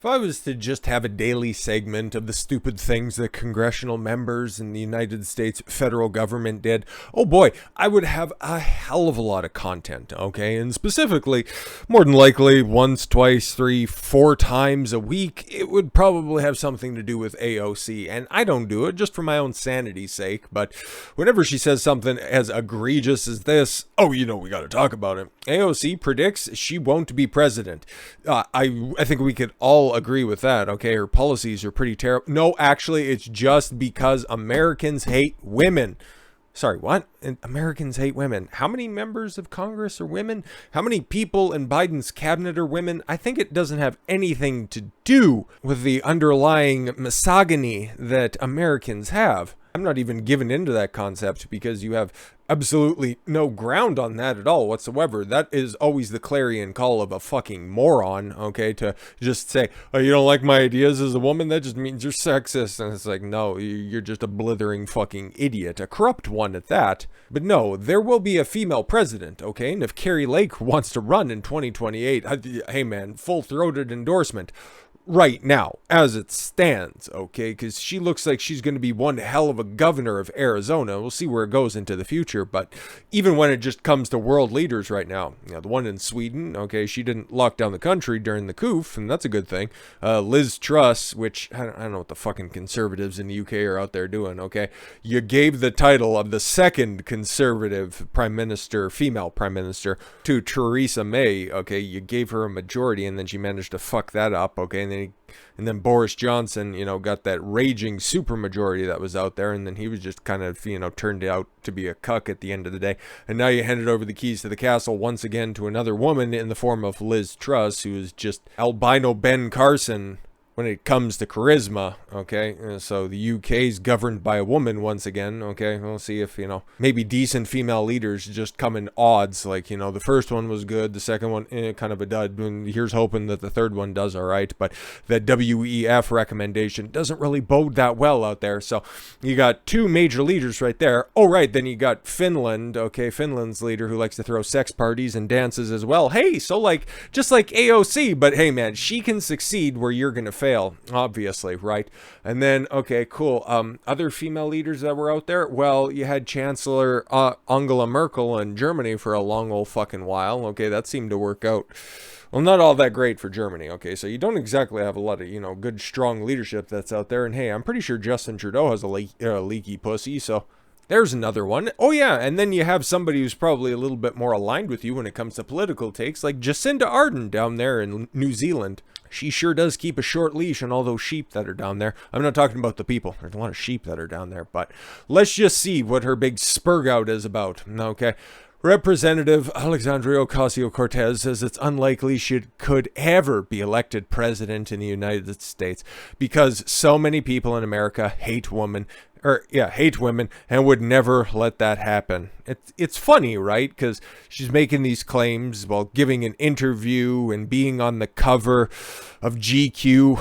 If I was to just have a daily segment of the stupid things that congressional members in the United States federal government did, oh boy, I would have a hell of a lot of content, okay? And specifically, more than likely, once, twice, three, four times a week, it would probably have something to do with AOC. And I don't do it just for my own sanity's sake, but whenever she says something as egregious as this, oh, we gotta talk about it. AOC predicts she won't be president. I think we could all agree with that, okay? Her policies are pretty terrible. No, actually, it's just because Americans hate women. Sorry, what? Americans hate women. How many members of Congress are women? How many people in Biden's cabinet are women? I think it doesn't have anything to do with the underlying misogyny that Americans have. I'm not even given into that concept because you have absolutely no ground on that at all whatsoever. That is always the clarion call of a fucking moron, okay? To just say, oh, you don't like my ideas as a woman? That just means you're sexist. And it's like, no, you're just a blithering fucking idiot. A corrupt one at that. But no, there will be a female president, okay? And if Carrie Lake wants to run in 2028, hey man, full-throated endorsement. Right now, as it stands, okay, because she looks like she's going to be one hell of a governor of Arizona. We'll see where it goes into the future, but even when it just comes to world leaders right now, the one in Sweden, okay, she didn't lock down the country during the coup, and that's a good thing. Liz Truss, which, I don't know what the fucking conservatives in the UK are out there doing, okay, you gave the title of the second conservative prime minister, female prime minister, to Theresa May, okay, you gave her a majority, and then she managed to fuck that up, okay, and then Boris Johnson, got that raging supermajority that was out there, and then he was just kind of, turned out to be a cuck at the end of the day. And now you handed over the keys to the castle once again to another woman in the form of Liz Truss, who is just albino Ben Carson when it comes to charisma, okay? So the UK is governed by a woman once again, okay? We'll see if, maybe decent female leaders just come in odds. Like, the first one was good, the second one, kind of a dud. And here's hoping that the third one does all right. But that WEF recommendation doesn't really bode that well out there. So you got two major leaders right there. Oh, right, then you got Finland, okay? Finland's leader who likes to throw sex parties and dances as well. Hey, so just like AOC, but hey, man, she can succeed where you're going to fail, obviously, right? And then, okay, cool. Other female leaders that were out there, well, you had Chancellor Angela Merkel in Germany for a long old fucking while. Okay, that seemed to work out. Well, not all that great for Germany, okay? So you don't exactly have a lot of, good, strong leadership that's out there. And hey, I'm pretty sure Justin Trudeau has a leaky pussy, so there's another one. Oh, yeah, and then you have somebody who's probably a little bit more aligned with you when it comes to political takes, like Jacinda Ardern down there in New Zealand. She sure does keep a short leash on all those sheep that are down there. I'm not talking about the people. There's a lot of sheep that are down there, but let's just see what her big spurg out is about, okay? Representative Alexandria Ocasio-Cortez says it's unlikely she could ever be elected president in the United States because so many people in America hate women and would never let that happen. It's funny, right? Because she's making these claims while giving an interview and being on the cover of GQ,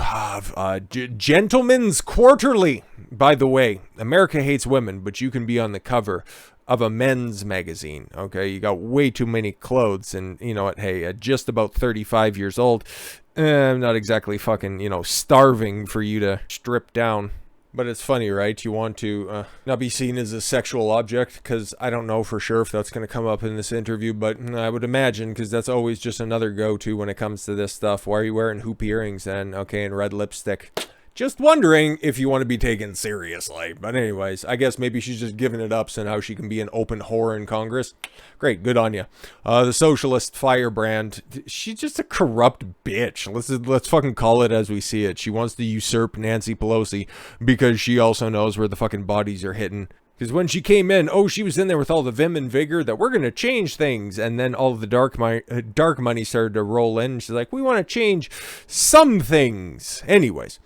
Gentleman's Quarterly. By the way, America hates women, but you can be on the cover of a men's magazine, okay? You got way too many clothes, and you know what? Hey, at just about 35 years old, I'm not exactly fucking, starving for you to strip down. But it's funny, right? You want to not be seen as a sexual object, because I don't know for sure if that's going to come up in this interview, but I would imagine, because that's always just another go-to when it comes to this stuff. Why are you wearing hoop earrings then? Okay, and red lipstick. Just wondering if you want to be taken seriously. But anyways, I guess maybe she's just giving it up so now she can be an open whore in Congress. Great, good on you. The Socialist firebrand, she's just a corrupt bitch. Let's fucking call it as we see it. She wants to usurp Nancy Pelosi because she also knows where the fucking bodies are hidden. Because when she came in, she was in there with all the vim and vigor that we're going to change things. And then all of the dark money started to roll in. She's like, we want to change some things. Anyways,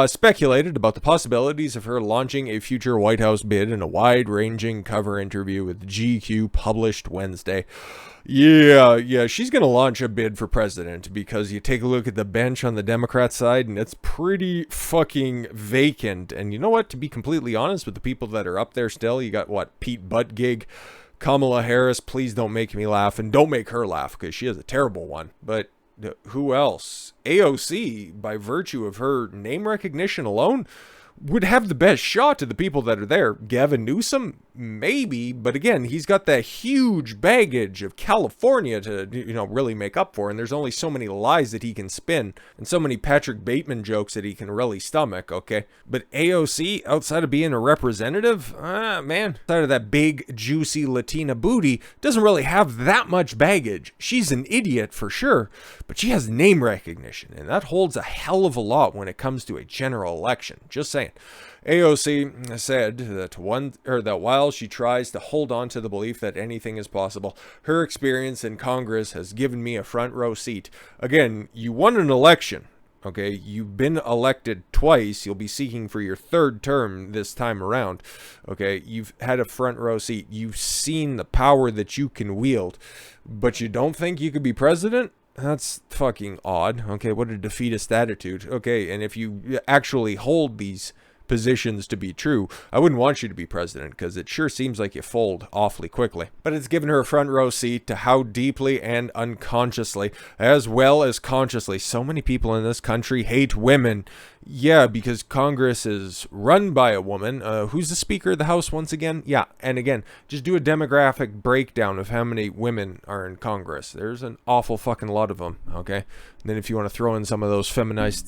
speculated about the possibilities of her launching a future White House bid in a wide-ranging cover interview with GQ published Wednesday. Yeah, she's going to launch a bid for president because you take a look at the bench on the Democrat side and it's pretty fucking vacant. And you know what? To be completely honest with the people that are up there still, you got Pete Buttigieg, Kamala Harris. Please don't make me laugh, and don't make her laugh because she is a terrible one. But Who else? AOC, by virtue of her name recognition alone, would have the best shot of the people that are there. Gavin Newsom, maybe, but again, he's got that huge baggage of California to, really make up for, and there's only so many lies that he can spin, and so many Patrick Bateman jokes that he can really stomach, okay? But AOC, outside of being a representative, man, outside of that big, juicy Latina booty, doesn't really have that much baggage. She's an idiot for sure, but she has name recognition, and that holds a hell of a lot when it comes to a general election. Just saying. AOC said that while she tries to hold on to the belief that anything is possible, her experience in Congress has given me a front row seat. Again, you won an election. Okay, you've been elected twice. You'll be seeking for your third term this time around. Okay, you've had a front row seat. You've seen the power that you can wield, but you don't think you could be president? That's fucking odd. Okay, what a defeatist attitude. Okay, and if you actually hold these positions to be true, I wouldn't want you to be president, because it sure seems like you fold awfully quickly. But it's given her a front row seat to how deeply and unconsciously, as well as consciously, so many people in this country hate women. Yeah, because Congress is run by a woman. Who's the Speaker of the House once again? Yeah, and again, just do a demographic breakdown of how many women are in Congress. There's an awful fucking lot of them, okay? And then if you want to throw in some of those feminized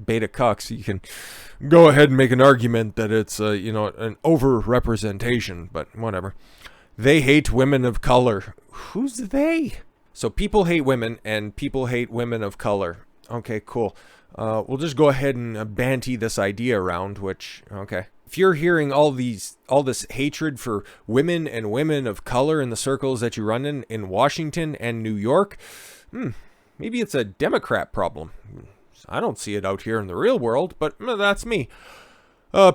beta cucks, you can go ahead and make an argument that it's an over-representation, but whatever. They hate women of color. Who's they? So people hate women, and people hate women of color. Okay, cool. We'll just go ahead and banty this idea around, which, okay. If you're hearing all this hatred for women and women of color in the circles that you run in Washington and New York, maybe it's a Democrat problem. I don't see it out here in the real world, but that's me.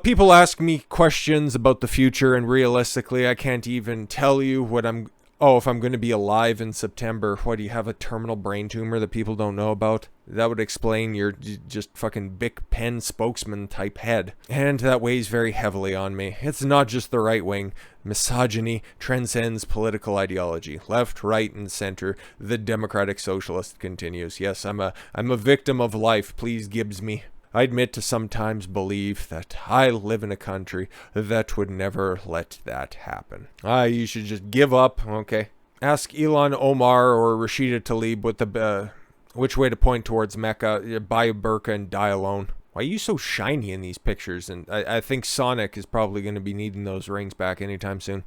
People ask me questions about the future, and realistically, I can't even tell you if I'm going to be alive in September. What, do you have a terminal brain tumor that people don't know about? That would explain your just fucking Bic pen spokesman type head. And that weighs very heavily on me. It's not just the right wing. Misogyny transcends political ideology. Left, right, and center. The Democratic Socialist continues. Yes, I'm a victim of life. Please Gibbs me. I admit to sometimes believe that I live in a country that would never let that happen. You should just give up, okay? Ask Ilhan Omar or Rashida Tlaib which way to point towards Mecca, buy a burqa and die alone. Why are you so shiny in these pictures? And I think Sonic is probably going to be needing those rings back anytime soon.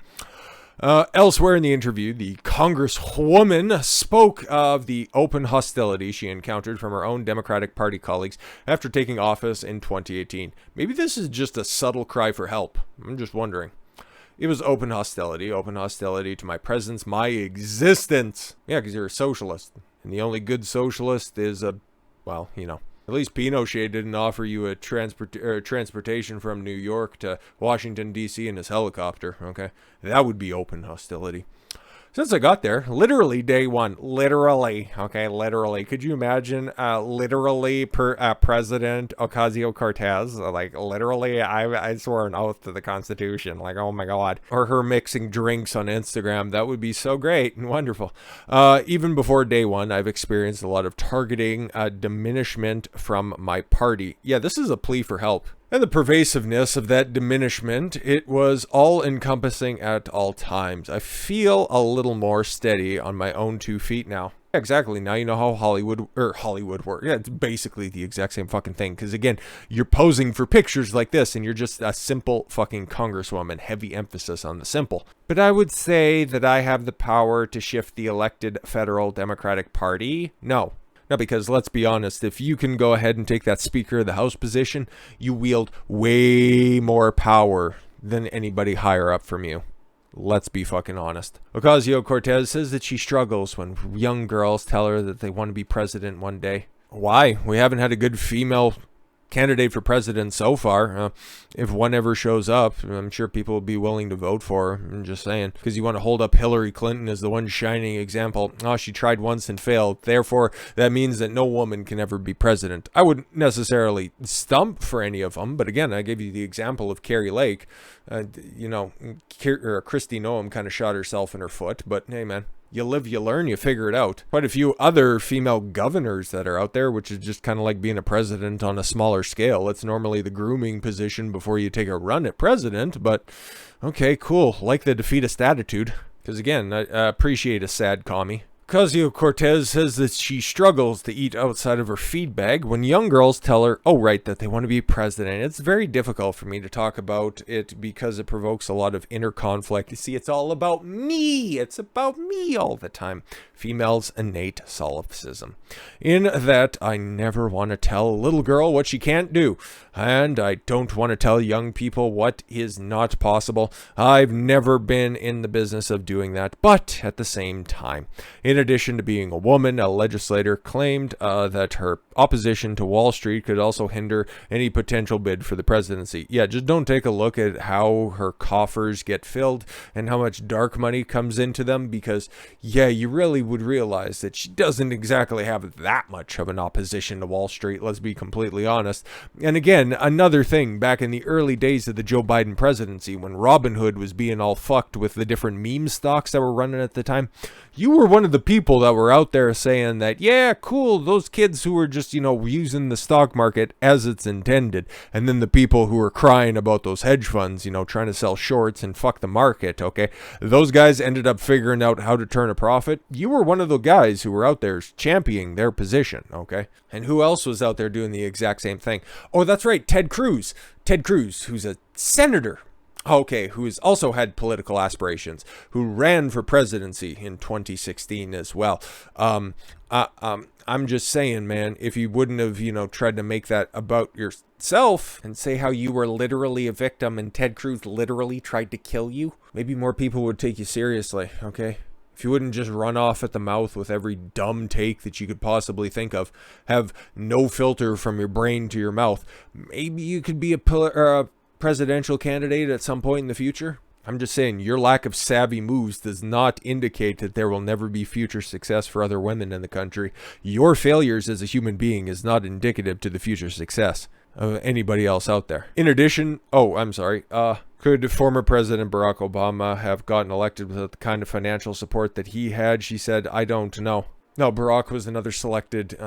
Elsewhere in the interview, the Congresswoman spoke of the open hostility she encountered from her own Democratic Party colleagues after taking office in 2018. Maybe this is just a subtle cry for help. I'm just wondering. It was open hostility to my presence, my existence. Yeah, because you're a socialist. And the only good socialist is at least Pinochet didn't offer you a transportation from New York to Washington, D.C. in his helicopter, okay? That would be open hostility. Since I got there, literally day one, literally. Could you imagine, President Ocasio-Cortez, literally, I swore an oath to the Constitution, oh my God. Or her mixing drinks on Instagram, that would be so great and wonderful. Even before day one, I've experienced a lot of targeting, diminishment from my party. Yeah, this is a plea for help. And the pervasiveness of that diminishment, it was all-encompassing at all times. I feel a little more steady on my own 2 feet now. Exactly. Now you know how Hollywood works. Yeah, it's basically the exact same fucking thing. Because again, you're posing for pictures like this, and you're just a simple fucking congresswoman. Heavy emphasis on the simple. But I would say that I have the power to shift the elected federal Democratic Party. No, because let's be honest, if you can go ahead and take that Speaker of the House position, you wield way more power than anybody higher up from you. Let's be fucking honest. Ocasio-Cortez says that she struggles when young girls tell her that they want to be president one day. Why? We haven't had a good female candidate for president so far. If one ever shows up, I'm sure people will be willing to vote for her. I'm just saying. Because you want to hold up Hillary Clinton as the one shining example. Oh, she tried once and failed. Therefore, that means that no woman can ever be president. I wouldn't necessarily stump for any of them. But again, I gave you the example of Carrie Lake. Christy Noem kind of shot herself in her foot. But hey, man. You live, you learn, you figure it out. Quite a few other female governors that are out there, which is just kind of like being a president on a smaller scale. It's normally the grooming position before you take a run at president, but okay, cool. Like the defeatist attitude. Because again, I appreciate a sad commie. Ocasio-Cortez says that she struggles to eat outside of her feed bag when young girls tell her, oh right, that they want to be president. It's very difficult for me to talk about it because it provokes a lot of inner conflict. You see, it's all about me. It's about me all the time. Females' innate solipsism. In that, I never want to tell a little girl what she can't do. And I don't want to tell young people what is not possible. I've never been in the business of doing that. But at the same time, in addition to being a woman, a legislator claimed that her opposition to Wall Street could also hinder any potential bid for the presidency. Yeah, just don't take a look at how her coffers get filled and how much dark money comes into them, because, yeah, you really would realize that she doesn't exactly have that much of an opposition to Wall Street, let's be completely honest. And again, another thing, back in the early days of the Joe Biden presidency, when Robinhood was being all fucked with the different meme stocks that were running at the time, you were one of the people that were out there saying that, yeah, cool, those kids who were just, using the stock market as it's intended. And then the people who were crying about those hedge funds, trying to sell shorts and fuck the market, okay? Those guys ended up figuring out how to turn a profit. You were one of the guys who were out there championing their position, okay? And who else was out there doing the exact same thing? Oh, that's right, Ted Cruz. Ted Cruz, who's a senator. Okay, who's also had political aspirations, who ran for presidency in 2016 as well. I'm just saying, man, if you wouldn't have, tried to make that about yourself and say how you were literally a victim and Ted Cruz literally tried to kill you, maybe more people would take you seriously, okay? If you wouldn't just run off at the mouth with every dumb take that you could possibly think of, have no filter from your brain to your mouth, maybe you could be a presidential candidate at some point in the future. I'm just saying, your lack of savvy moves does not indicate that there will never be future success for other women in the country. Your failures as a human being is not indicative to the future success of anybody else out there. In addition, could former President Barack Obama have gotten elected without the kind of financial support that he had? She said, I don't know. No, Barack was another selected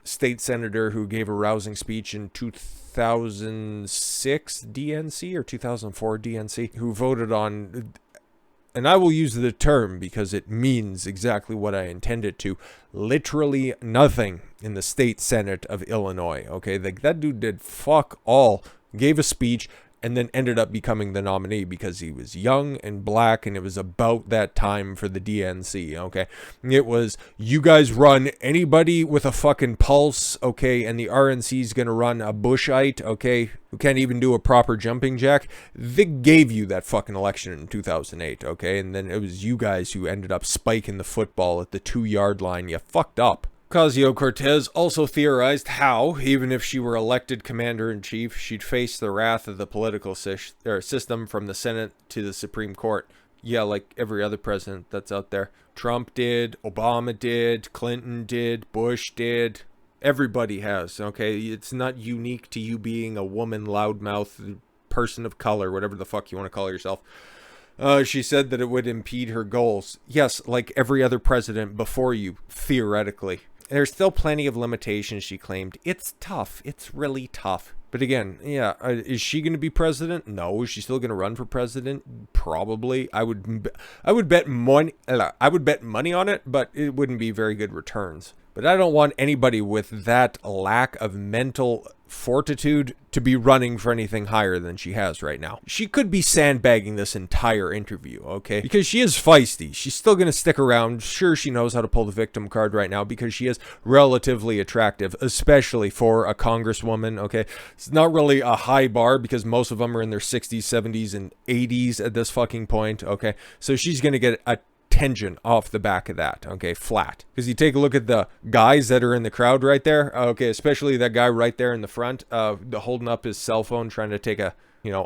state senator who gave a rousing speech in 2006 DNC or 2004 DNC, who voted on, and I will use the term because it means exactly what I intend it to, literally nothing in the state senate of Illinois. Okay, that dude did fuck all, gave a speech, and then ended up becoming the nominee because he was young and black, and it was about that time for the DNC, okay? It was, you guys run anybody with a fucking pulse, okay, and the RNC's gonna run a Bushite, okay, who can't even do a proper jumping jack. They gave you that fucking election in 2008, okay? And then it was you guys who ended up spiking the football at the 2-yard line. You fucked up. Ocasio-Cortez also theorized how, even if she were elected commander-in-chief, she'd face the wrath of the political system from the Senate to the Supreme Court. Yeah, like every other president that's out there. Trump did, Obama did, Clinton did, Bush did. Everybody has, okay? It's not unique to you being a woman, loudmouth, person of color, whatever the fuck you want to call yourself. She said that it would impede her goals. Yes, like every other president before you, theoretically. There's still plenty of limitations, she claimed. It's tough. It's really tough. But again, yeah, is she going to be president? No. Is she still going to run for president? Probably. I would bet money on it, but it wouldn't be very good returns. But I don't want anybody with that lack of mental fortitude to be running for anything higher than she has right now. She could be sandbagging this entire interview, okay? Because she is feisty. She's still going to stick around. Sure, she knows how to pull the victim card right now because she is relatively attractive, especially for a congresswoman, okay? It's not really a high bar because most of them are in their 60s, 70s, and 80s at this fucking point, okay? So she's going to get a tangent off the back of that, okay, flat. Because you take a look at the guys that are in the crowd right there, okay, especially that guy right there in the front, holding up his cell phone trying to take a,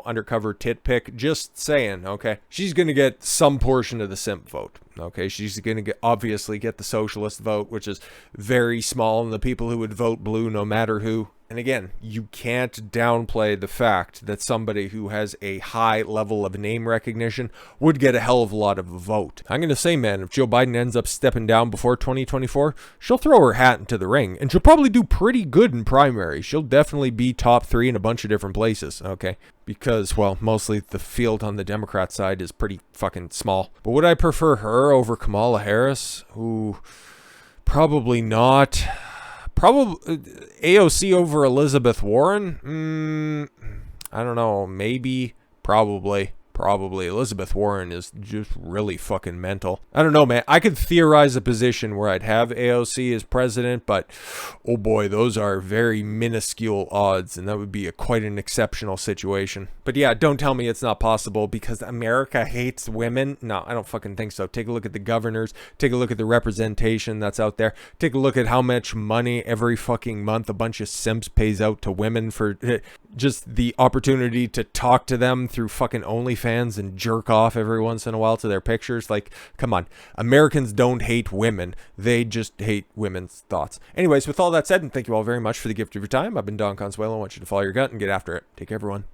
undercover tit pic, just saying, okay, she's going to get some portion of the simp vote, okay, she's going to obviously get the socialist vote, which is very small, and the people who would vote blue no matter who, And again, you can't downplay the fact that somebody who has a high level of name recognition would get a hell of a lot of a vote. I'm going to say, man, if Joe Biden ends up stepping down before 2024, she'll throw her hat into the ring, and she'll probably do pretty good in primary. She'll definitely be top 3 in a bunch of different places, okay? Because, well, mostly the field on the Democrat side is pretty fucking small. But would I prefer her over Kamala Harris? Ooh, probably not. Probably AOC over Elizabeth Warren? I don't know. Maybe. Probably. Elizabeth Warren is just really fucking mental. I don't know, man. I could theorize a position where I'd have AOC as president, but oh boy, those are very minuscule odds, and that would be quite an exceptional situation. But yeah, don't tell me it's not possible because America hates women. No, I don't fucking think so. Take a look at the governors. Take a look at the representation that's out there. Take a look at how much money every fucking month a bunch of simps pays out to women for just the opportunity to talk to them through fucking OnlyFans and jerk off every once in a while to their pictures. Like, come on. Americans don't hate women. They just hate women's thoughts. Anyways, with all that said, and thank you all very much for the gift of your time. I've been Don Consuelo. I want you to follow your gut and get after it. Take care, everyone.